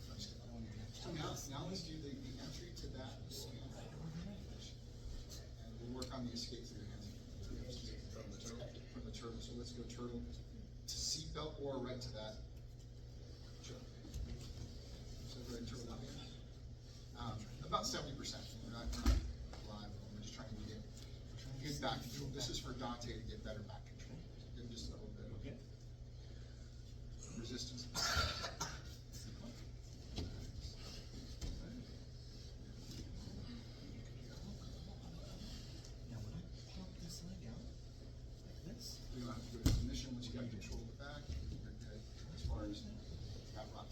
Speaker 2: So now let's do the entry to that. And we'll work on the escape through your hands.
Speaker 3: From the turtle.
Speaker 2: From the turtle, so let's go turtle to seatbelt or right to that. Choke. So go ahead and turtle down here. About 70%, we're not live, we're just trying to get good back control. This is for Dante to get better back control. Give him just a little bit of resistance.
Speaker 6: Now when I pop this leg out, like this,
Speaker 2: You don't have to go to submission once you got control of the back. You're good as far as that rock.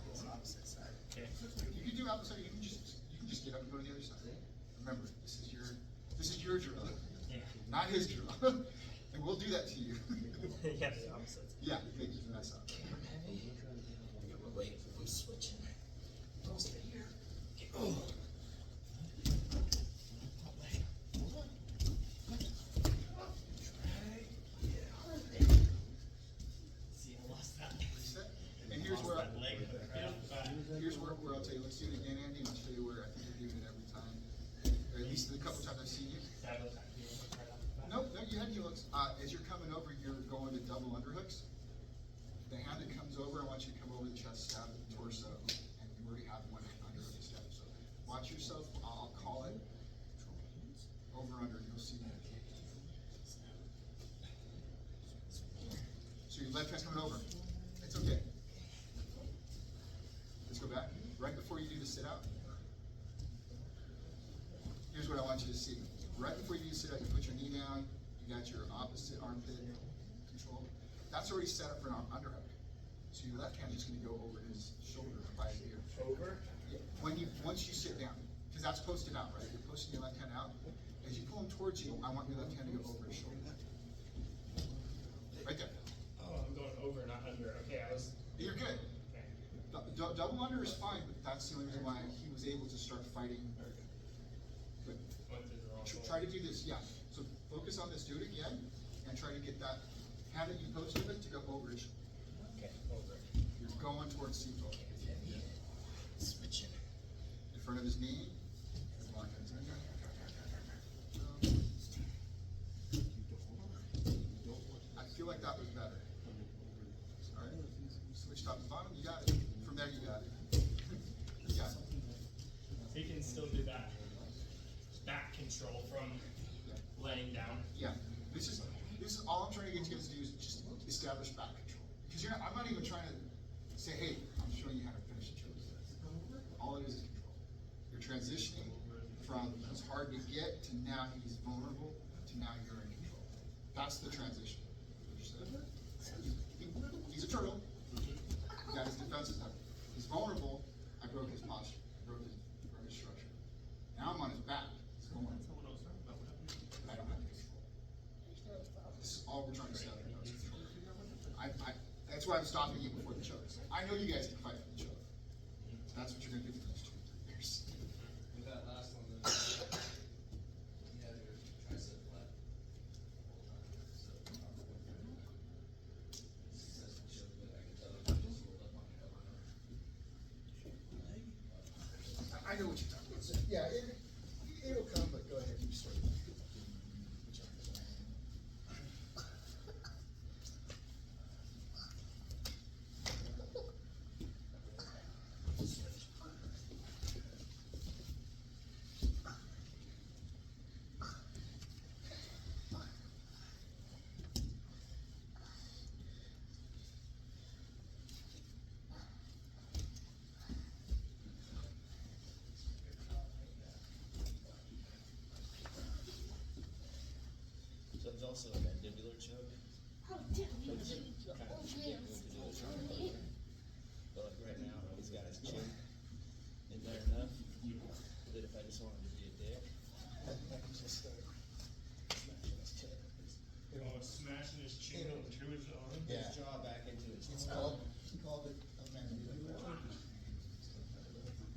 Speaker 3: It's opposite side.
Speaker 1: Okay.
Speaker 2: You can do outside, you can just get up and go to the other side. Remember, this is your drill,
Speaker 1: Yeah.
Speaker 2: not his drill. And we'll do that to you.
Speaker 1: Yeah, the opposites.
Speaker 2: Yeah, make you mess up.
Speaker 3: Wait, I'm switching. Don't stay here.
Speaker 1: See, I lost that.
Speaker 2: Reset. And here's where,
Speaker 1: Lost that leg hook right off the bat.
Speaker 2: here's where I'll tell you, let's do it again, Andy, and I'll show you where I think you're doing it every time. Or at least the couple times I've seen you.
Speaker 1: That was that heel hook right off the bat.
Speaker 2: Nope, no, you had heel hooks. As you're coming over, you're going to double underhooks. The hand that comes over, I want you to come over the chest, stab the torso, and you already have one underhook step. So watch yourself, I'll call it. Over, under, you'll see that. So your left hand's coming over. It's okay. Let's go back. Right before you do the sit out, here's what I want you to see. Right before you do the sit out, you put your knee down, you got your opposite armpit control. That's already set up for an underhook. So your left hand is gonna go over his shoulder by his ear.
Speaker 1: Over.
Speaker 2: Yeah, once you sit down, because that's posted out, right? You're posting your left hand out. As you pull him towards you, I want your left hand to go over his shoulder. Right there.
Speaker 1: Oh, I'm going over, not under. Okay, I was.
Speaker 2: You're good.
Speaker 1: Okay.
Speaker 2: Double under is fine, but that's the only reason why he was able to start fighting. Good.
Speaker 1: Went through the wrong hole.
Speaker 2: Try to do this, yeah. So focus on this, do it again, and try to get that hand that you posted with to go over his shoulder.
Speaker 1: Okay, over.
Speaker 2: You're going towards seatbelt.
Speaker 3: Switching.
Speaker 2: In front of his knee. I feel like that was better. Alright, switch top to bottom, you got it. From there, you got it. You got it.
Speaker 1: He can still do that. Back control from laying down.
Speaker 2: Yeah, this is all I'm trying to get you guys to do is just establish back control. Because I'm not even trying to say, hey, I'm showing you how to finish the choke. All it is control. You're transitioning from he's hard to get to now he's vulnerable to now you're in control. That's the transition. Understood? He's a turtle. He got his defenses up. He's vulnerable. I broke his posture. I broke why I'm stopping you before the chokes. I know you guys can fight for the choke. That's what you're gonna do for the next 2 or 3 years.
Speaker 5: With that last one, then, you have your tricep flat. So, doesn't show, but I can tell if you just rolled up on your elbow.
Speaker 2: I know what you're talking about. Yeah, it'll come, but go ahead, you start.
Speaker 5: So there's also a mandibular choke. Kind of get him to do a shoulder. But like right now, he's got his chin in there enough that if I just wanted to be a dick, I can just start smashing his chin.
Speaker 4: Oh, smashing his chin into his arm?
Speaker 2: Yeah.
Speaker 5: His jaw back into his
Speaker 2: It's
Speaker 5: jaw.
Speaker 2: called it a mandibular choke.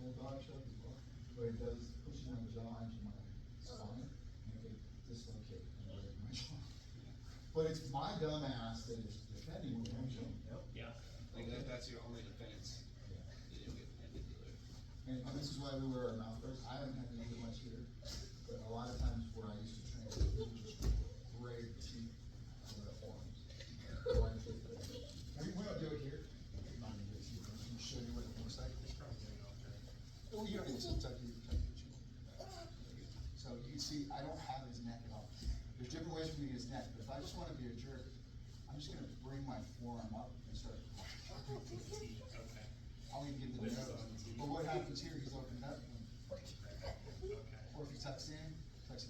Speaker 2: Bulldog choke as well, where it does push my jaw into my spine and it dislocate and break my jaw. But it's my dumb ass that is defending with my jaw.
Speaker 4: Yeah.
Speaker 5: Like that's your only defense. You didn't get mandibular.
Speaker 2: And this is why we wear our mouth guards. I haven't had to use it much here, but a lot of times where I used to train, we would just grade the teeth on the forearms. I mean, we don't do it here. Not in this, I can show you what it looks like. Oh, you don't need to tuck your chin. So you can see, I don't have his neck at all. There's different ways for me to get his neck, but if I just want to be a jerk, I'm just gonna bring my forearm up and start.
Speaker 4: Okay.
Speaker 2: I'll even get the nose. But what happens here, he's opened up.
Speaker 4: Okay.
Speaker 2: Or if he tucks in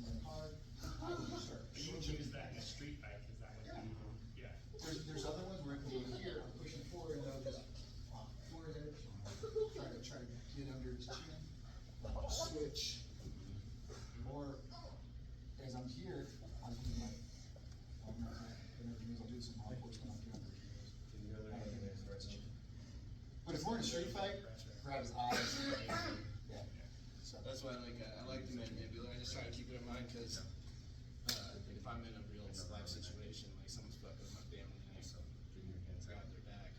Speaker 2: really hard, I will just start.
Speaker 4: You would use that in a street fight, cause that would be, yeah.
Speaker 2: There's other ones where I can go here, I'm pushing forward and I'll just forehead, try to get under his chin, switch. Or as I'm here, I'll do my, I'll do some hard force when I'm here. But if we're in a street fight, grab his eyes. Yeah. So
Speaker 5: That's why I like the mandibular. I just try to keep it in mind because if I'm in a real life situation, like someone's fucking with my family and I grab their back,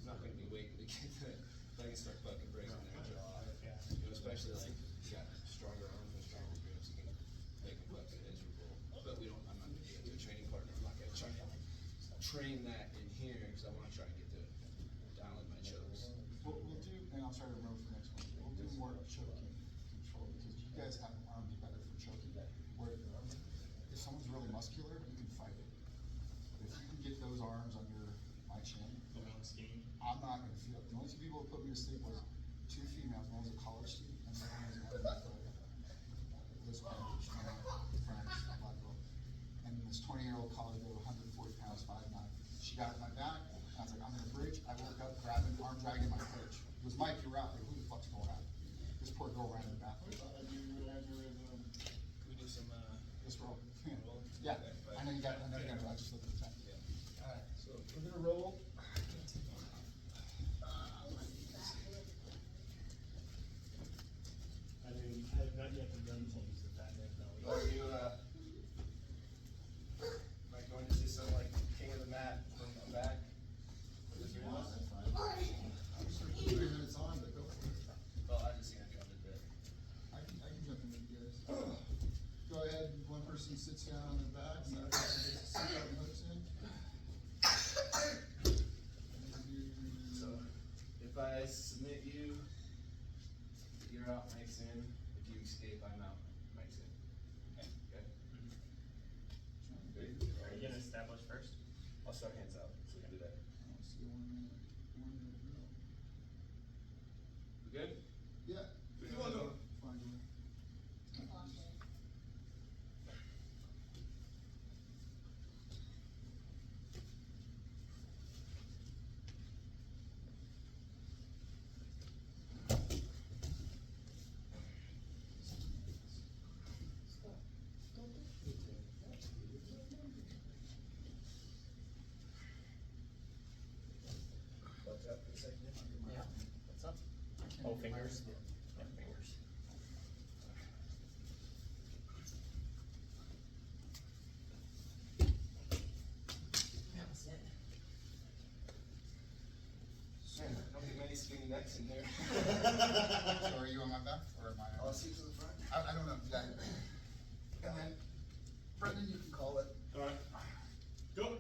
Speaker 5: I'm not gonna be waiting to get that. I can start fucking breaking their jaw. You know, especially like you got stronger arms and stronger grips, you can make them fucking miserable. But we don't. I'm not gonna be a training partner. I'm not gonna try to train that in here because I want to try and get to dial in my chokes.
Speaker 2: what we'll do, and I'll try to remember for next one, we'll do more choking control because you guys have arms better for choking. Where if someone's really muscular, you can fight it. If you can get those arms under my chin, I'm not gonna feel it. The only two people who put me to sleep was 2 females. One was a college student and the other was this one, friends, black girl. And this 20-year-old college girl, 140 pounds, 5'9". She got my back. I was like, I'm gonna bridge. I woke up, grabbing, arm dragging my coach. It was Mike, you're out. Like, who the fuck's going out? This poor girl ran in the bathroom.
Speaker 5: Can we do some
Speaker 2: This roll.
Speaker 5: roll?
Speaker 2: Yeah,
Speaker 5: Okay, but-
Speaker 2: I know you got, I just looked at the time.
Speaker 5: Yeah.
Speaker 2: Alright, so we're gonna roll.
Speaker 4: I mean, I have not yet begun to use the fat neck belly.
Speaker 5: Are you, am I going to do some like king of the mat from the back?
Speaker 2: That's fine. I'm just 3 minutes on, but go for it.
Speaker 5: Well, I just gonna jump into it.
Speaker 2: I can jump in with you guys. Go ahead, one person sits down on the back, the other person gets to sit up and hooks in.
Speaker 5: So, if I submit you, you're out, Mike's in. If you escape, I'm out, Mike's in. Okay?
Speaker 1: Are you gonna establish first?
Speaker 5: I'll start hands out, so we can do that.
Speaker 2: I don't see a 1 minute drill.
Speaker 5: We good?
Speaker 2: Yeah.
Speaker 5: You wanna go?
Speaker 2: Fine, go ahead. Yeah.
Speaker 1: What's up?
Speaker 2: I can't
Speaker 1: Oh,
Speaker 2: get my-
Speaker 1: fingers? Yeah, fingers.
Speaker 5: Man, don't get many skinny necks in here.
Speaker 2: So are you on my back or am I?
Speaker 5: I'll see to the front.
Speaker 2: I don't know exactly. And then, Brendan, you can call it.
Speaker 4: Alright, go.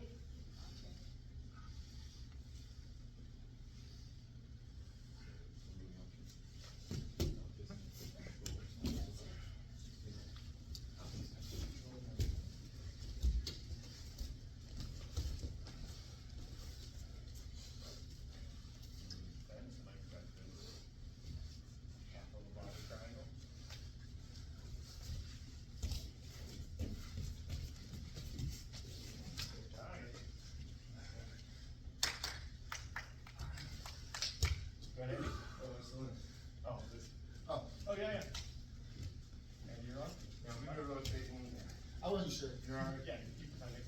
Speaker 1: Half of a body triangle. Ready? Oh, this,
Speaker 2: Oh,
Speaker 1: oh, yeah, yeah. And you're on?
Speaker 5: Yeah, we gotta rotate one.
Speaker 2: I wasn't sure.
Speaker 1: You're on, yeah, keep pretending.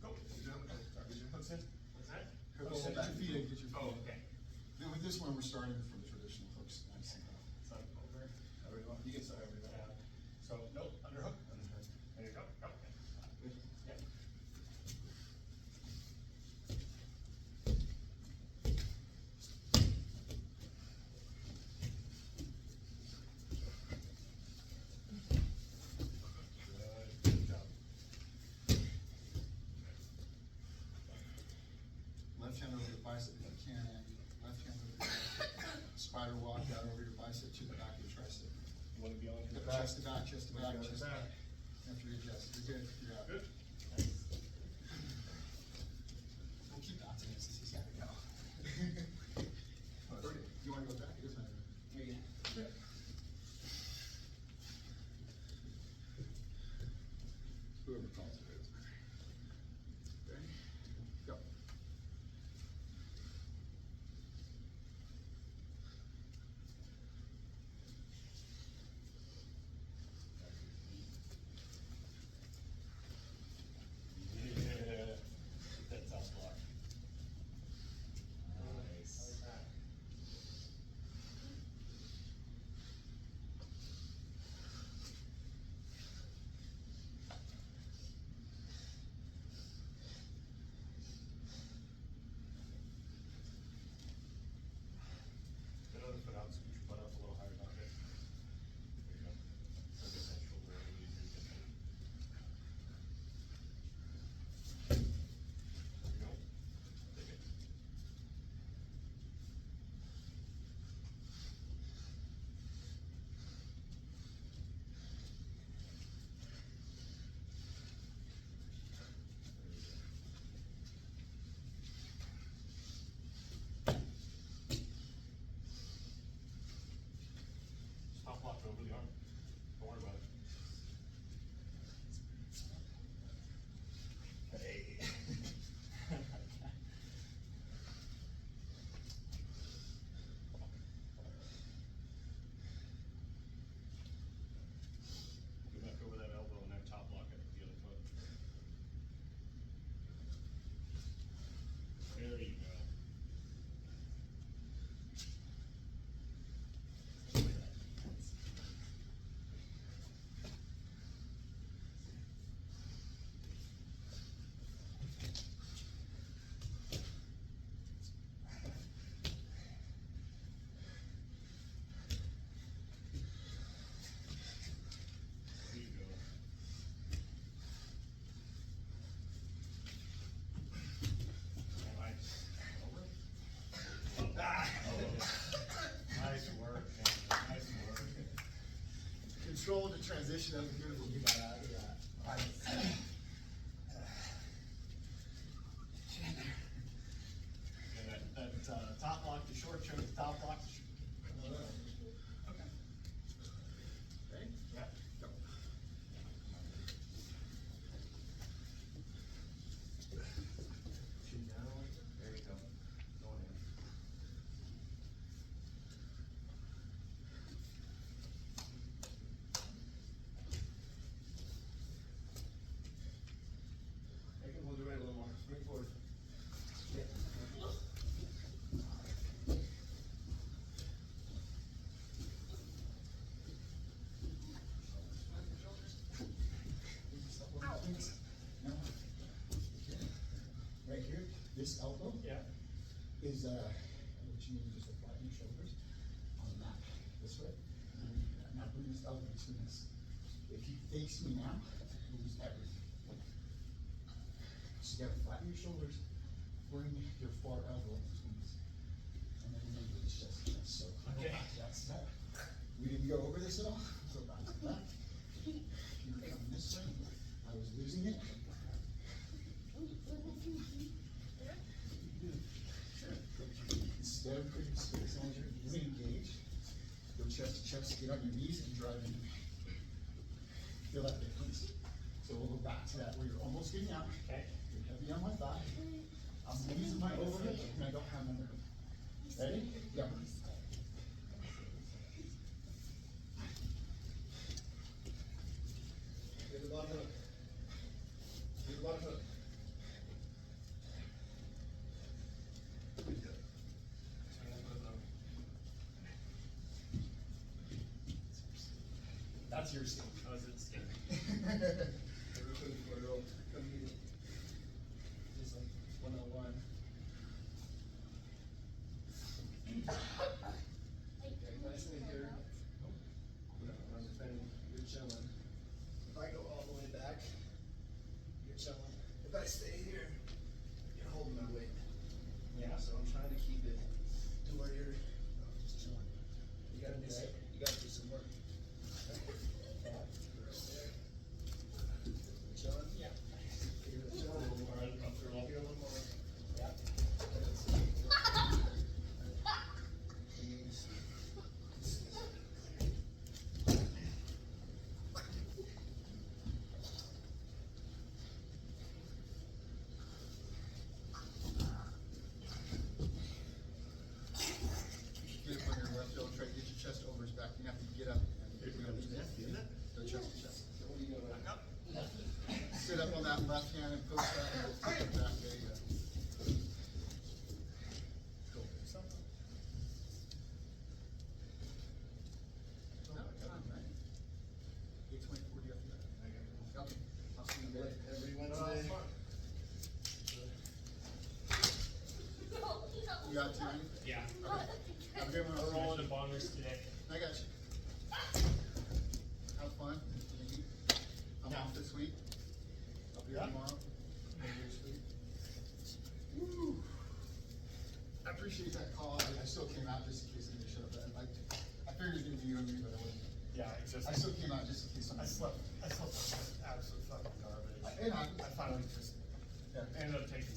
Speaker 4: Go.
Speaker 1: Hooks in? What's that?
Speaker 2: Get your feet in, get your feet
Speaker 1: Oh,
Speaker 2: in.
Speaker 1: okay.
Speaker 2: Then with this one, we're starting from the traditional hooks. Nice and
Speaker 1: So over.
Speaker 2: Everyone, you can start everyone.
Speaker 1: So, nope, underhook. There you go. Go. Yep. Good job.
Speaker 2: Left hand over the bicep if you can, Andy. Left hand over the bicep. Spider walk out over your bicep to the back of your tricep.
Speaker 1: You wanna be on
Speaker 2: The
Speaker 1: the
Speaker 2: chest to back, chest to back,
Speaker 1: Maybe on the
Speaker 2: chest to
Speaker 1: back.
Speaker 2: back. You have to readjust. You're good. You're out.
Speaker 1: Good.
Speaker 2: We'll keep bouncing it since he's gotta go. You wanna go back? It doesn't matter.
Speaker 5: Yeah.
Speaker 2: Whoever calls it is. Ready? Go.
Speaker 1: Yeah. That sounds block. Nice. Another foot out, scoot your butt up a little higher, not it. There you go. So get that shoulder a little easier to get there. There you go. Take it. Stop lock over the arm. Don't worry about it. Hey. Go back over that elbow and then top lock it with the other foot. There you go. There you go. Am I over? Nice work, man. Nice work.
Speaker 2: Control the transition of the good when you got out of that.
Speaker 1: And that top lock, the short choke, the top lock, the
Speaker 2: Okay. Ready?
Speaker 1: yeah.
Speaker 2: Go.
Speaker 5: Chin down. There you go. Going in.
Speaker 2: this elbow
Speaker 1: Yeah.
Speaker 2: is, what you need is just to flatten your shoulders on the mat, this way. And now bring this elbow between us. If you face me now, you lose everything. So you gotta flatten your shoulders, bring your far elbow between us. And then remember it's just, so.
Speaker 1: Okay.
Speaker 2: That's that. We didn't go over this at all, so back to that. You were coming this way, I was losing it. Instead of putting space on your re-engage, go chest to chest, get on your knees and drive in. Feel that difference? So we'll go back to that where you're almost getting out.
Speaker 1: Okay.
Speaker 2: You're heavy on my thigh. I'm using my overhead and I don't have my underhook. Ready? Go.
Speaker 3: Get the bottom hook. Get the bottom hook.
Speaker 2: That's your skin.
Speaker 1: How is it skin?
Speaker 3: Everything for it all. Come here.
Speaker 2: Just like 101.
Speaker 3: Okay, nice thing here. I'm defending, you're chilling. If I go all the way back, you're chilling. If I stay here, you're holding my weight.
Speaker 1: Yeah.
Speaker 3: So I'm trying to keep it to where you're just chilling. You gotta do some, you gotta do some work. Right there. You're chilling? Yeah. You're chilling.
Speaker 1: All right, up there,
Speaker 3: Here a little more.
Speaker 1: Yeah.
Speaker 3: Knees.
Speaker 2: Get it on your left elbow, try to get your chest over his back. You have to get up and go chest to chest.
Speaker 3: So what are you doing right now?
Speaker 2: Sit up on that left hand and post that and we'll take it back. There you go. Go. Okay, I'll see you later.
Speaker 3: Every Wednesday.
Speaker 2: You got two?
Speaker 1: Yeah.
Speaker 2: Have a good one.
Speaker 1: We're rolling the bongers today.
Speaker 2: I got you. Have fun. I'm off this week. I'll be here
Speaker 1: Yeah.
Speaker 2: tomorrow. Maybe this week. Woo. I appreciate that call. I still came out just in case I didn't show up. I figured it was gonna be you and me, but I wasn't.
Speaker 4: Yeah, it's just,
Speaker 2: I still came out just in case somebody.
Speaker 4: I slept like absolute fucking garbage.
Speaker 2: And I
Speaker 4: I finally just
Speaker 2: yeah.
Speaker 4: ended up taking